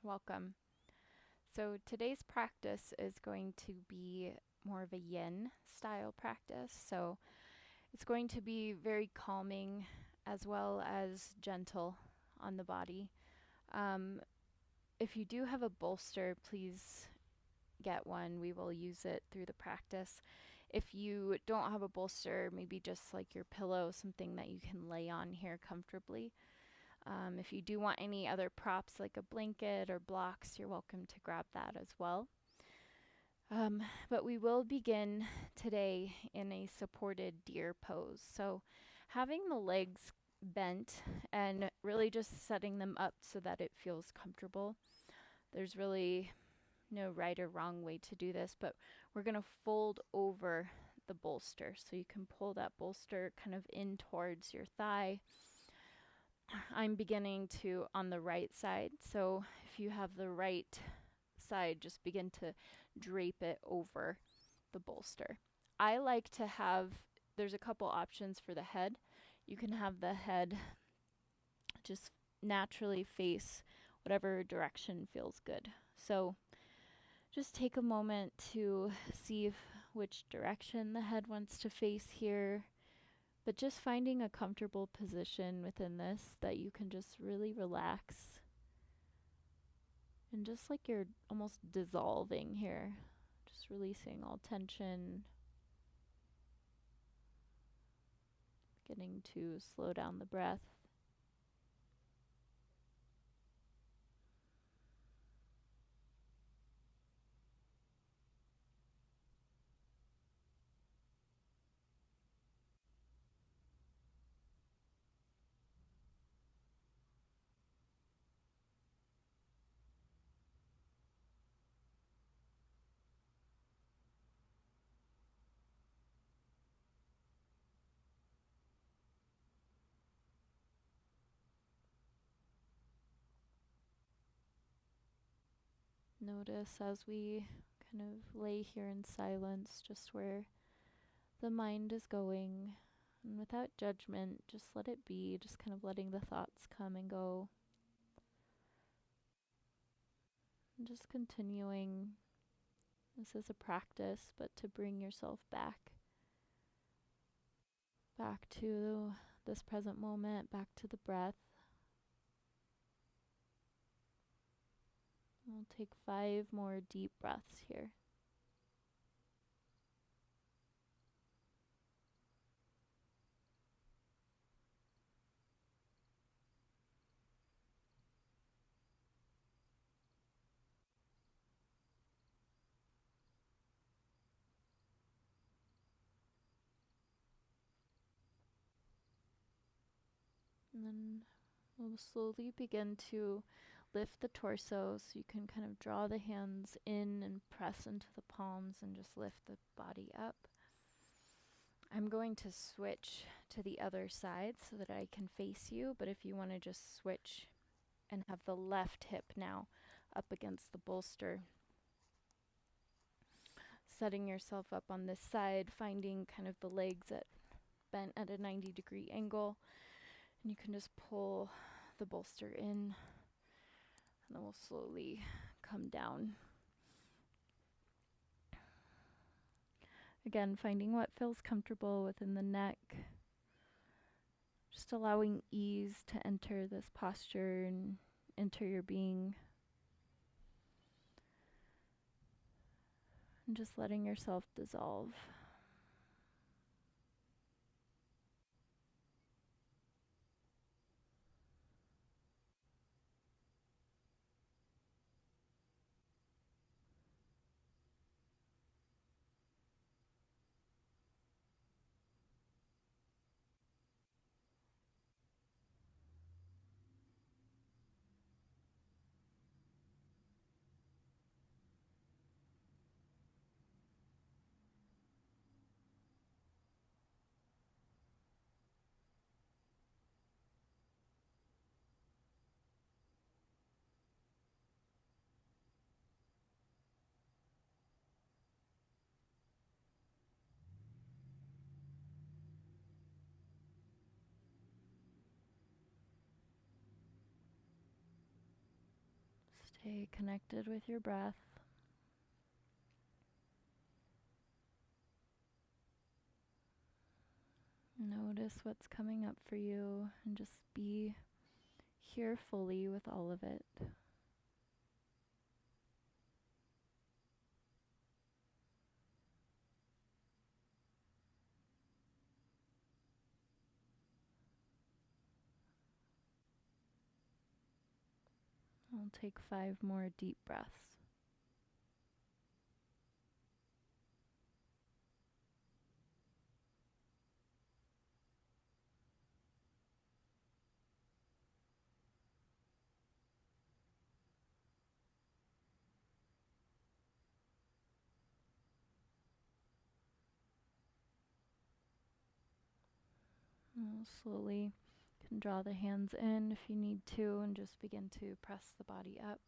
Welcome. So today's practice is going to be more of a yin style practice. So it's going to be very calming as well as gentle on the body. Um, if you do have a bolster, please get one. We will use it through the practice. If you don't have a bolster, maybe just like your pillow, something that you can lay on here comfortably. If you do want any other props like a blanket or blocks, you're welcome to grab that as well. But we will begin today in a supported deer pose. So having the legs bent and really just setting them up so that it feels comfortable. There's really no right or wrong way to do this, but we're going to fold over the bolster. So you can pull that bolster kind of in towards your thigh. I'm beginning to on the right side. So if you have the right side, just begin to drape it over the bolster. I like to have, there's a couple options for the head. You can have the head just naturally face whatever direction feels good. So just take a moment to see which direction the head wants to face here. But just finding a comfortable position within this that you can just really relax. And just like you're almost dissolving here, just releasing all tension, beginning to slow down the breath. Notice as we kind of lay here in silence, just where the mind is going. And without judgment, just let it be, just kind of letting the thoughts come and go. And just continuing, this is a practice, but to bring yourself back to this present moment, back to the breath. We'll take 5 more deep breaths here. And then we'll slowly begin to lift the torso so you can kind of draw the hands in and press into the palms and just lift the body up. I'm going to switch to the other side so that I can face you, but if you want to just switch and have the left hip now up against the bolster, setting yourself up on this side, finding kind of the legs bent at a 90-degree angle, and you can just pull the bolster in, and then we'll slowly come down. Again, finding what feels comfortable within the neck, just allowing ease to enter this posture and enter your being, and just letting yourself dissolve. Stay connected with your breath. Notice what's coming up for you and just be here fully with all of it. I'll take 5 more deep breaths. And slowly you can draw the hands in if you need to and just begin to press the body up.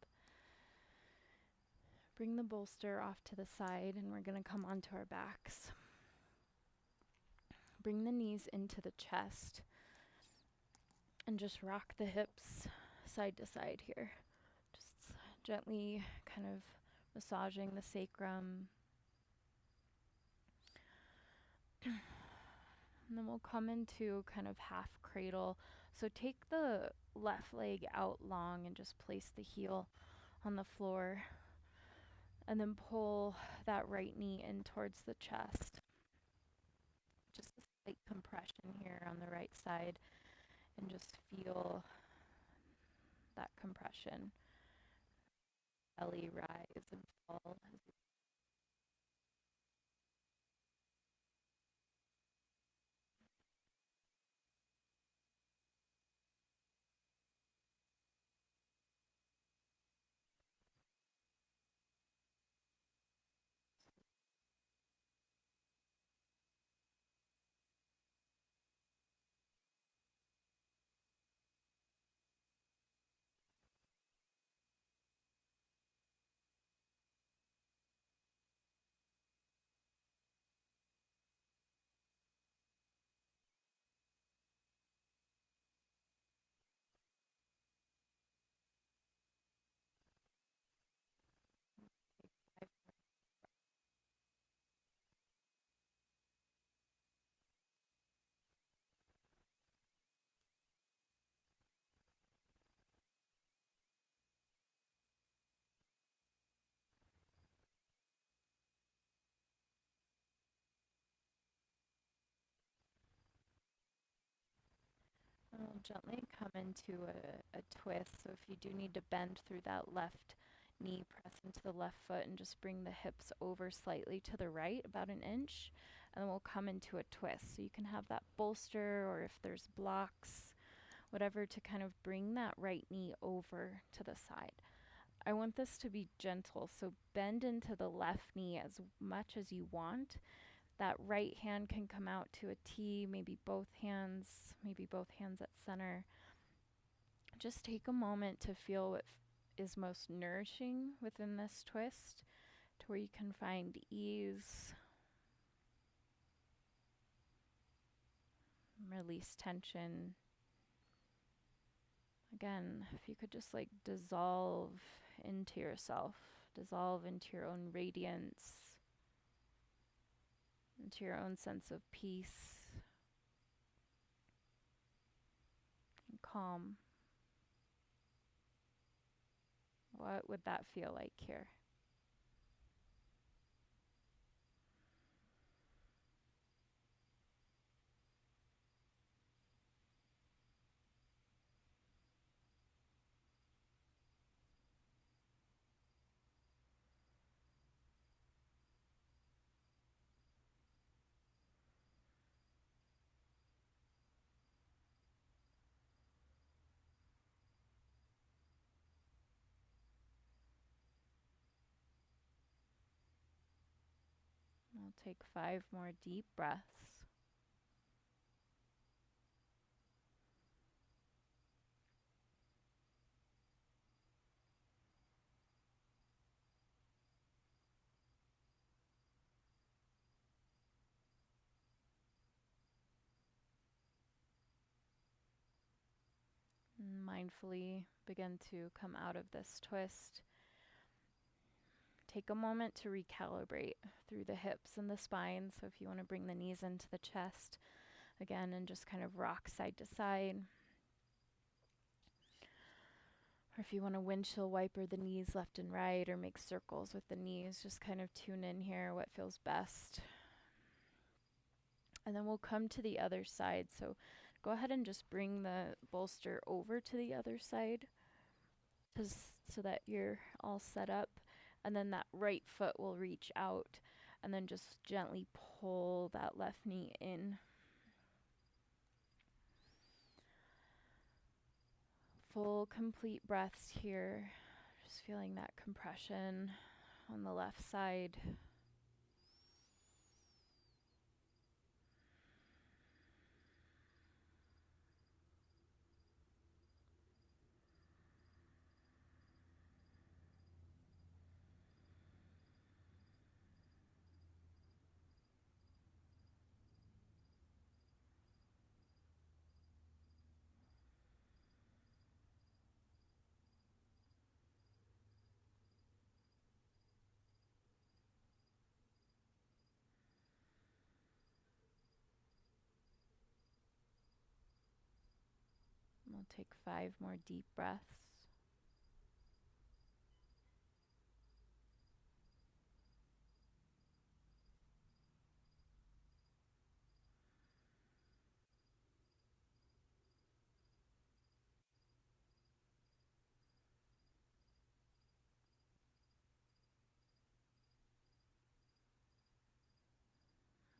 Bring the bolster off to the side and we're going to come onto our backs. Bring the knees into the chest and just rock the hips side to side here. Just gently kind of massaging the sacrum. And then we'll come into kind of half cradle. So take the left leg out long and just place the heel on the floor. And then pull that right knee in towards the chest. Just a slight compression here on the right side. And just feel that compression. Belly rise and fall. And we'll gently come into a twist. So if you do need to bend through that left knee, press into the left foot and just bring the hips over slightly to the right, about an inch. And then we'll come into a twist. So you can have that bolster, or if there's blocks, whatever, to kind of bring that right knee over to the side. I want this to be gentle, so bend into the left knee as much as you want. That right hand can come out to a T, maybe both hands at center. Just take a moment to feel what is most nourishing within this twist, to where you can find ease, release tension. Again, if you could just like dissolve into yourself, dissolve into your own radiance, into your own sense of peace and calm. What would that feel like here? I'll take 5 more deep breaths. And mindfully begin to come out of this twist. take a moment to recalibrate through the hips and the spine. So if you want to bring the knees into the chest again and just kind of rock side to side. Or if you want to windshield wiper the knees left and right or make circles with the knees, just kind of tune in here what feels best. And then we'll come to the other side. So go ahead and just bring the bolster over to the other side so that you're all set up. And then that right foot will reach out and then just gently pull that left knee in. Full, complete breaths here. Just feeling that compression on the left side. We'll take 5 more deep breaths.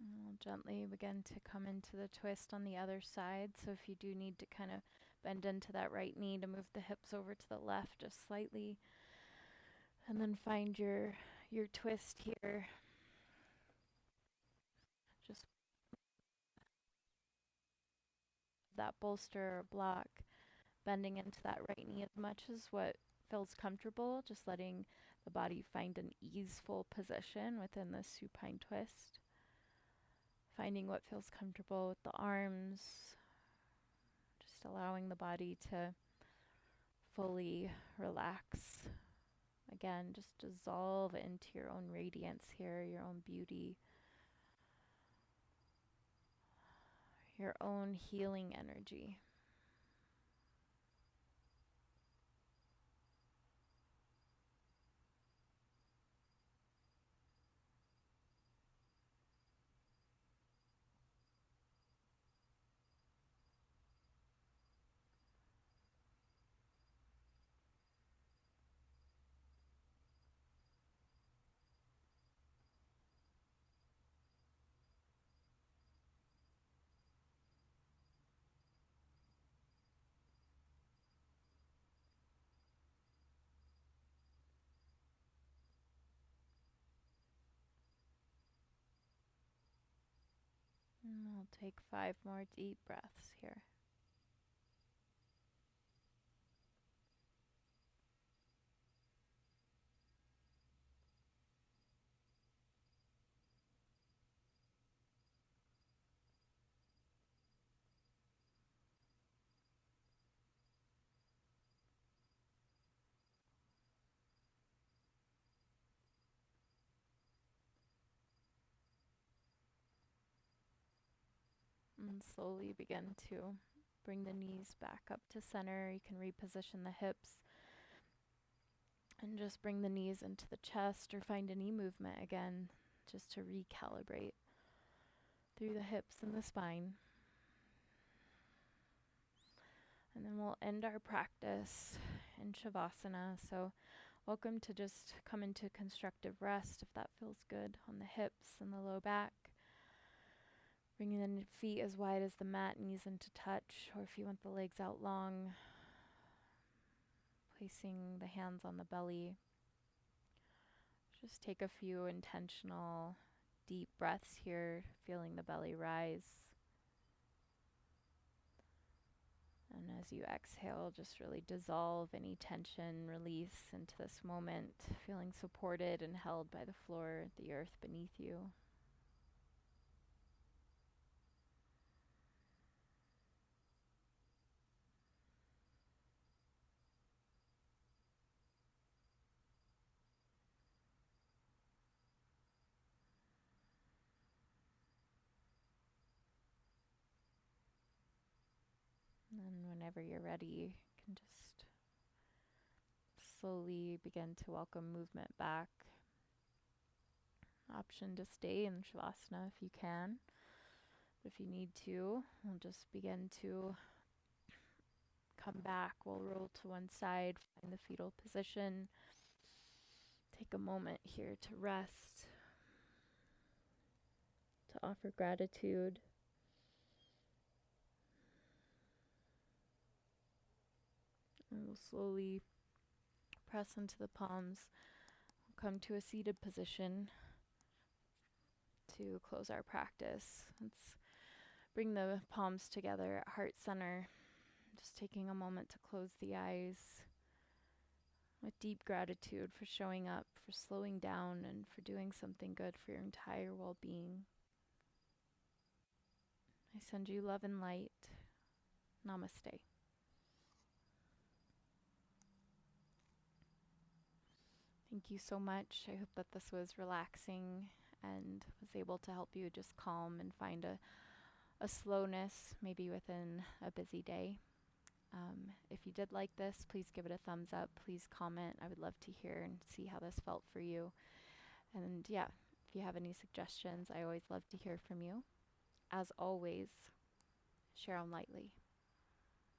And we'll gently begin to come into the twist on the other side. So if you do need to kind of bend into that right knee to move the hips over to the left just slightly. And then find your twist here. Just that bolster or block, bending into that right knee as much as what feels comfortable, just letting the body find an easeful position within the supine twist. Finding what feels comfortable with the arms, just allowing the body to fully relax. Again, just dissolve into your own radiance here, your own beauty, your own healing energy. And we'll take 5 more deep breaths here. And slowly begin to bring the knees back up to center. You can reposition the hips and just bring the knees into the chest or find a knee movement again, just to recalibrate through the hips and the spine. And then we'll end our practice in Shavasana. So welcome to just come into constructive rest if that feels good on the hips and the low back. Bringing the feet as wide as the mat, knees into touch, or if you want the legs out long, placing the hands on the belly. Just take a few intentional deep breaths here, feeling the belly rise. And as you exhale, just really dissolve any tension, release into this moment, feeling supported and held by the floor, the earth beneath you. And whenever you're ready, you can just slowly begin to welcome movement back. Option to stay in Shavasana if you can. If you need to, we'll just begin to come back. We'll roll to one side, find the fetal position. Take a moment here to rest, to offer gratitude. And we'll slowly press into the palms. We'll come to a seated position to close our practice. Let's bring the palms together at heart center. Just taking a moment to close the eyes with deep gratitude for showing up, for slowing down, and for doing something good for your entire well-being. I send you love and light. Namaste. Thank you so much. I hope that this was relaxing and was able to help you just calm and find a slowness maybe within a busy day. If you did like this, please give it a thumbs up. Please comment. I would love to hear and see how this felt for you. And yeah, if you have any suggestions, I always love to hear from you. As always, share on lightly.